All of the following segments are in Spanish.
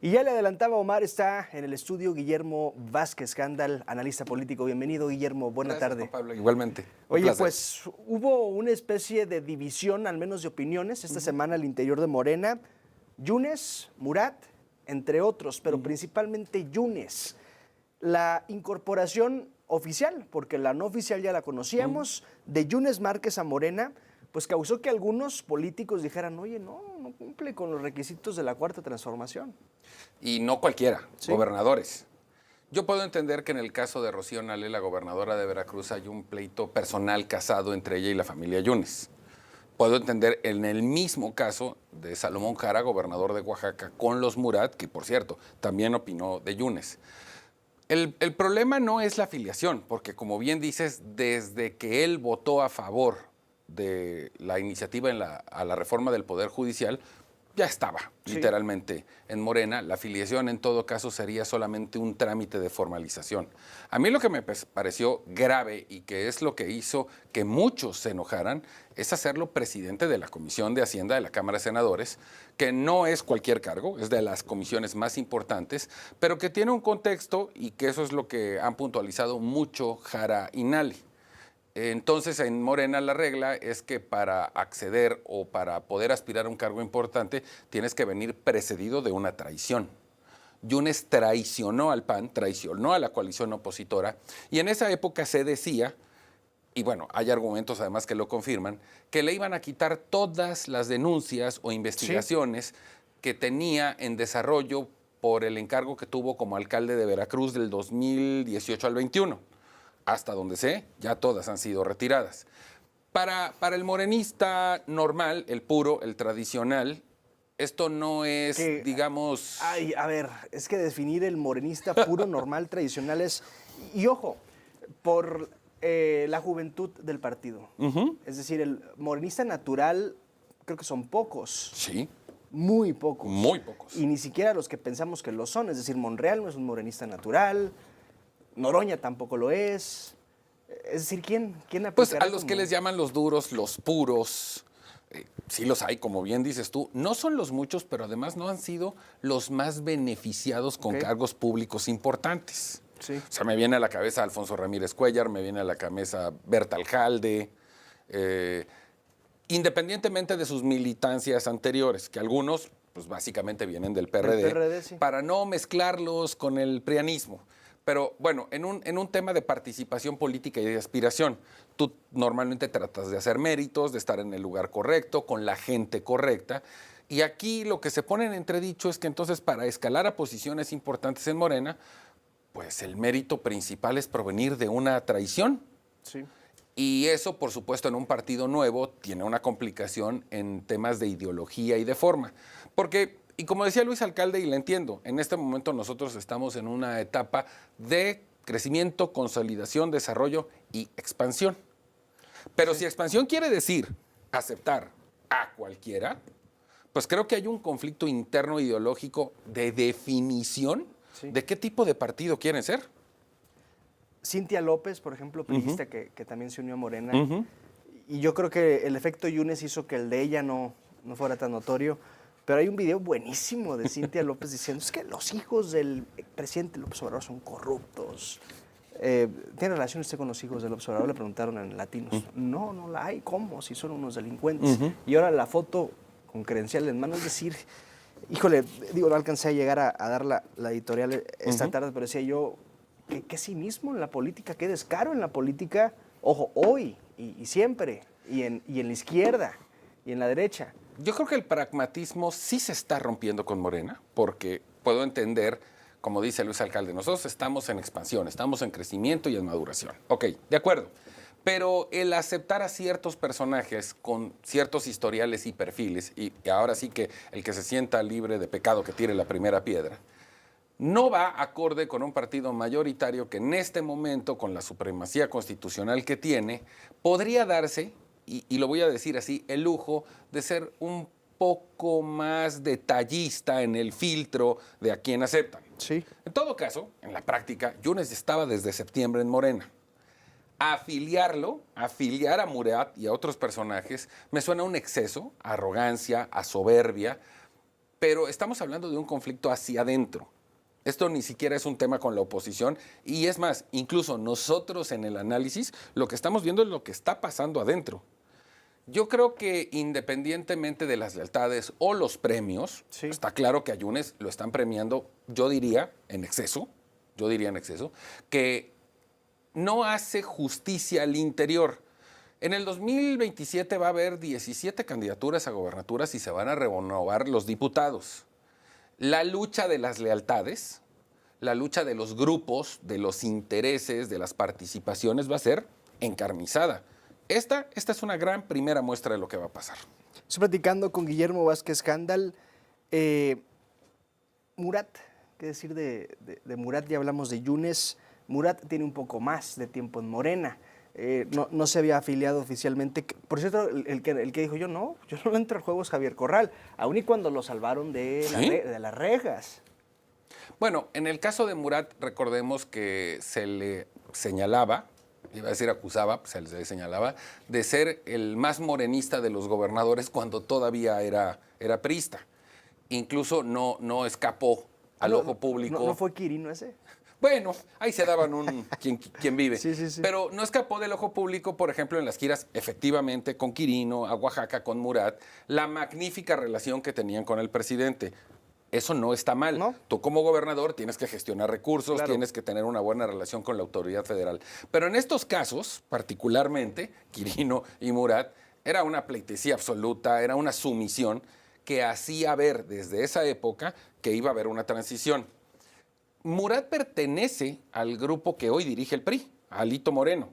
Y ya le adelantaba Omar, está en el estudio Guillermo Vázquez Gándal, analista político. Bienvenido, Guillermo, buena Gracias, tarde. Juan Pablo, igualmente. Un Oye, placer. pues hubo una especie de división, al menos de opiniones, esta semana al interior de Morena. Yunes, Murat, entre otros, pero principalmente Yunes. La incorporación oficial, porque la no oficial ya la conocíamos, de Yunes Márquez a Morena, pues causó que algunos políticos dijeran, oye, no cumple con los requisitos de la Cuarta Transformación. Y no cualquiera, Sí. gobernadores. Yo puedo entender que en el caso de Rocío Nale, la gobernadora de Veracruz, hay un pleito personal casado entre ella y la familia Yunes. Puedo entender en el mismo caso de Salomón Jara, gobernador de Oaxaca, con los Murat, que por cierto, también opinó de Yunes. El problema no es la afiliación, porque como bien dices, desde que él votó a favor de la iniciativa a la reforma del Poder Judicial, ya estaba Sí. literalmente en Morena. La afiliación en todo caso sería solamente un trámite de formalización. A mí lo que me pareció grave y que es lo que hizo que muchos se enojaran es hacerlo presidente de la Comisión de Hacienda de la Cámara de Senadores, que no es cualquier cargo, es de las comisiones más importantes, pero que tiene un contexto y que eso es lo que han puntualizado mucho Jara y Nale. Entonces, en Morena la regla es que para acceder o para poder aspirar a un cargo importante tienes que venir precedido de una traición. Yunes traicionó al PAN, traicionó a la coalición opositora y en esa época se decía, y bueno, hay argumentos además que lo confirman, que le iban a quitar todas las denuncias o investigaciones que tenía en desarrollo por el encargo que tuvo como alcalde de Veracruz del 2018 al 21. Hasta donde sé, ya todas han sido retiradas. Para el morenista normal, el puro, el tradicional, esto no es, Que, digamos... ay, a ver, es que definir el morenista puro, normal, tradicional es... Y ojo, por la juventud del partido. Es decir, el morenista natural, creo que son pocos. Sí, Muy pocos. muy pocos. Y ni siquiera los que pensamos que lo son. Es decir, Monreal no es un morenista natural, Noroña tampoco lo es. Es decir, ¿quién Pues aplicará a los que como- les llaman los duros, los puros, sí los hay, como bien dices tú. No son los muchos, pero además no han sido los más beneficiados con Ok. cargos públicos importantes. Sí. O sea, me viene a la cabeza Alfonso Ramírez Cuellar, me viene a la cabeza Berta Alcalde, independientemente de sus militancias anteriores, que algunos, pues básicamente vienen del PRD, PRD, sí. para no mezclarlos con el prianismo. Pero bueno, en un tema de participación política y de aspiración, tú normalmente tratas de hacer méritos, de estar en el lugar correcto, con la gente correcta. Y aquí lo que se pone en entredicho es que entonces para escalar a posiciones importantes en Morena, pues el mérito principal es provenir de una traición. Sí. Y eso, por supuesto, en un partido nuevo tiene una complicación en temas de ideología y de forma. Porque, y como decía Luis Alcalde, y le entiendo, en este momento nosotros estamos en una etapa de crecimiento, consolidación, desarrollo y expansión. Pero si expansión quiere decir aceptar a cualquiera, pues creo que hay un conflicto interno ideológico de definición Sí. de qué tipo de partido quieren ser. Cintia López, por ejemplo, priista que también se unió a Morena. Ujú. Y yo creo que el efecto Yunes hizo que el de ella no fuera tan notorio. Pero hay un video buenísimo de Cintia López diciendo es que los hijos del presidente López Obrador son corruptos. ¿Tiene relación usted con los hijos del López Obrador? Le preguntaron en Latinos. No la hay. ¿Cómo? Si son unos delincuentes. Y ahora la foto con credencial en mano, es decir, híjole, digo, no alcancé a llegar a dar la editorial esta tarde, pero decía yo, qué cinismo en la política, qué descaro en la política, ojo, hoy y siempre, y en la izquierda y en la derecha. Yo creo que el pragmatismo sí se está rompiendo con Morena, porque puedo entender, como dice Luis Alcalde, nosotros estamos en expansión, estamos en crecimiento y en maduración. Ok, de acuerdo. Pero el aceptar a ciertos personajes con ciertos historiales y perfiles, y ahora sí que el que se sienta libre de pecado que tire la primera piedra, no va acorde con un partido mayoritario que en este momento, con la supremacía constitucional que tiene, podría darse, y lo voy a decir así, el lujo de ser un poco más detallista en el filtro de a quién aceptan. Sí. En todo caso, en la práctica, Yunes estaba desde septiembre en Morena. Afiliar a Murat y a otros personajes, me suena a un exceso, a arrogancia, a soberbia, pero estamos hablando de un conflicto hacia adentro. Esto ni siquiera es un tema con la oposición y es más, incluso nosotros en el análisis lo que estamos viendo es lo que está pasando adentro. Yo creo que independientemente de las lealtades o los premios, Sí. está claro que a Yunes lo están premiando, yo diría en exceso, que no hace justicia al interior. En el 2027 va a haber 17 candidaturas a gobernaturas y se van a renovar los diputados. La lucha de las lealtades, la lucha de los grupos, de los intereses, de las participaciones va a ser encarnizada. Esta es una gran primera muestra de lo que va a pasar. Estoy platicando con Guillermo Vázquez Candal. Murat, ¿qué decir de Murat? Ya hablamos de Yunes. Murat tiene un poco más de tiempo en Morena. No se había afiliado oficialmente. Por cierto, el que dijo yo no le entro al juego es Javier Corral, aun y cuando lo salvaron de las rejas. Bueno, en el caso de Murat, recordemos que se le señalaba, iba a decir acusaba, se le señalaba, de ser el más morenista de los gobernadores cuando todavía era priista. Incluso no escapó al ojo público. ¿No fue Quirino ese? Bueno, ahí se daban un quien vive. Sí. Pero no escapó del ojo público, por ejemplo, en las giras, efectivamente, con Quirino, a Oaxaca, con Murat, la magnífica relación que tenían con el presidente. Eso no está mal. ¿No? Tú como gobernador tienes que gestionar recursos, Claro. tienes que tener una buena relación con la autoridad federal. Pero en estos casos, particularmente, Quirino y Murat, era una pleitesía absoluta, era una sumisión que hacía ver desde esa época que iba a haber una transición. Murat pertenece al grupo que hoy dirige el PRI, a Alito Moreno.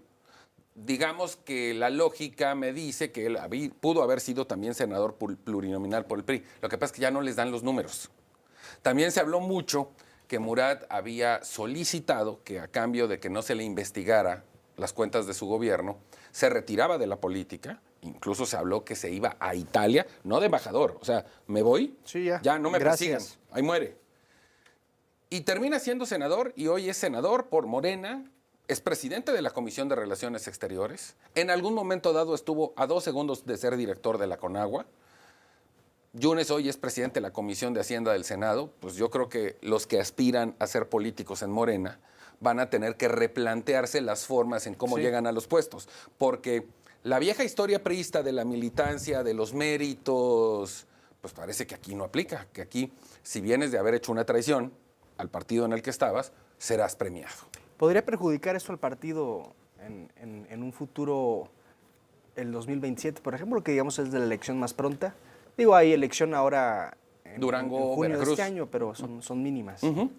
Digamos que la lógica me dice que él pudo haber sido también senador plurinominal por el PRI. Lo que pasa es que ya no les dan los números. También se habló mucho que Murat había solicitado que a cambio de que no se le investigara las cuentas de su gobierno, se retiraba de la política. Incluso se habló que se iba a Italia, no de embajador. O sea, me voy, Sí, ya. ya no me Gracias. persigan, ahí muere. Y termina siendo senador y hoy es senador por Morena, es presidente de la Comisión de Relaciones Exteriores. En algún momento dado estuvo a 2 segundos de ser director de la Conagua. Yunes hoy es presidente de la Comisión de Hacienda del Senado. Pues yo creo que los que aspiran a ser políticos en Morena van a tener que replantearse las formas en cómo Sí. llegan a los puestos. Porque la vieja historia priista de la militancia, de los méritos, pues parece que aquí no aplica. Que aquí, si vienes de haber hecho una traición al partido en el que estabas, serás premiado. ¿Podría perjudicar eso al partido en un futuro, el 2027, por ejemplo, que digamos es de la elección más pronta? Digo, hay elección ahora en Durango, junio de Veracruz. este año, pero son mínimas. Ujú.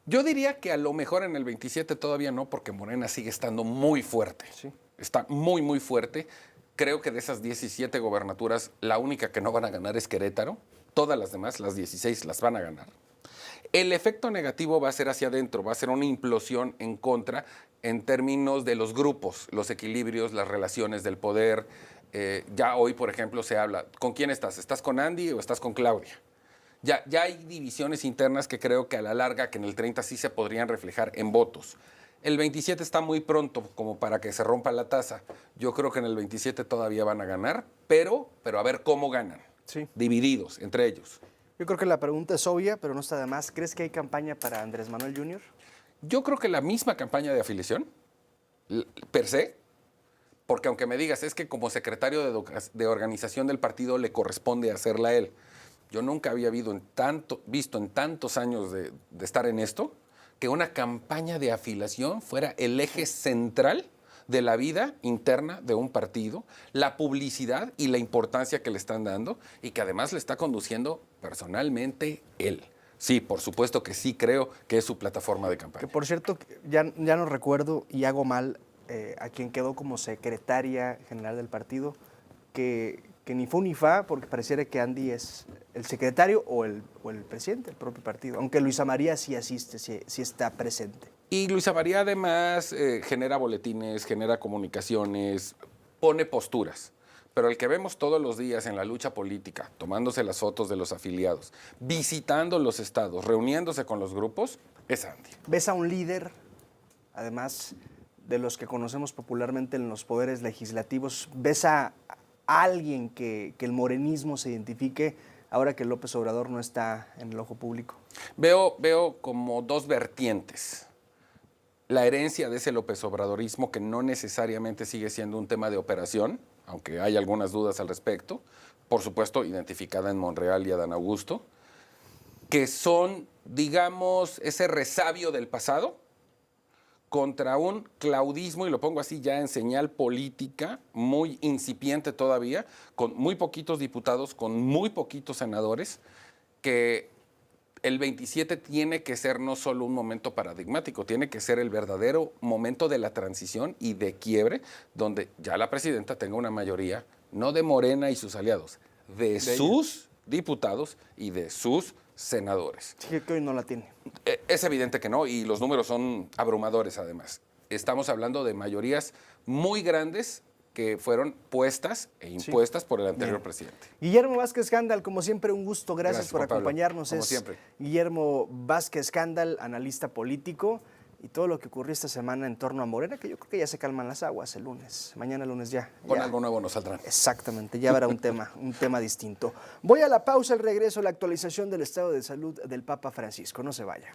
Yo diría que a lo mejor en el 27 todavía no, porque Morena sigue estando muy fuerte. Sí. Está muy, muy fuerte. Creo que de esas 17 gobernaturas, la única que no van a ganar es Querétaro. Todas las demás, las 16, las van a ganar. El efecto negativo va a ser hacia adentro, va a ser una implosión en contra en términos de los grupos, los equilibrios, las relaciones del poder. Ya hoy, por ejemplo, se habla, ¿con quién estás? ¿Estás con Andy o estás con Claudia? Ya hay divisiones internas que creo que a la larga, que en el 30 sí se podrían reflejar en votos. El 27 está muy pronto como para que se rompa la taza. Yo creo que en el 27 todavía van a ganar, pero a ver cómo ganan. Sí. Divididos entre ellos. Yo creo que la pregunta es obvia, pero no está de más. ¿Crees que hay campaña para Andrés Manuel Jr.? Yo creo que la misma campaña de afiliación, per se, porque aunque me digas, es que como secretario de organización del partido le corresponde hacerla a él. Yo nunca había visto en tantos años de estar en esto, que una campaña de afiliación fuera el eje central de la vida interna de un partido, la publicidad y la importancia que le están dando y que además le está conduciendo personalmente él. Sí, por supuesto que sí creo que es su plataforma de campaña. Que por cierto, ya no recuerdo y hago mal a quien quedó como secretaria general del partido, que ni fu ni fa, porque pareciera que Andy es el secretario o el presidente del propio partido, aunque Luisa María sí asiste, sí está presente. Y Luisa María además genera boletines, genera comunicaciones, pone posturas. Pero el que vemos todos los días en la lucha política, tomándose las fotos de los afiliados, visitando los estados, reuniéndose con los grupos, es Andy. ¿Ves a un líder, además de los que conocemos popularmente en los poderes legislativos, ves a alguien que el morenismo se identifique ahora que López Obrador no está en el ojo público? Veo como dos vertientes. La herencia de ese López Obradorismo, que no necesariamente sigue siendo un tema de operación, aunque hay algunas dudas al respecto, por supuesto identificada en Monreal y Adán Augusto, que son, digamos, ese resabio del pasado contra un claudismo, y lo pongo así ya en señal política, muy incipiente todavía, con muy poquitos diputados, con muy poquitos senadores, que el 27 tiene que ser no solo un momento paradigmático, tiene que ser el verdadero momento de la transición y de quiebre, donde ya la presidenta tenga una mayoría, no de Morena y sus aliados, de sus diputados y de sus senadores. Sí, que hoy no la tiene. Es evidente que no, y los números son abrumadores además. Estamos hablando de mayorías muy grandes que fueron puestas e impuestas por el anterior presidente. Guillermo Vázquez Gándal, como siempre, un gusto. Gracias por Juan Pablo. acompañarnos. Como Es siempre. Guillermo Vázquez Gándal, analista político, y todo lo que ocurrió esta semana en torno a Morena, que yo creo que ya se calman las aguas el lunes. Mañana lunes ya. Con ya. algo nuevo nos saldrán. Exactamente, ya habrá un tema distinto. Voy a la pausa, al regreso, la actualización del estado de salud del Papa Francisco. No se vaya.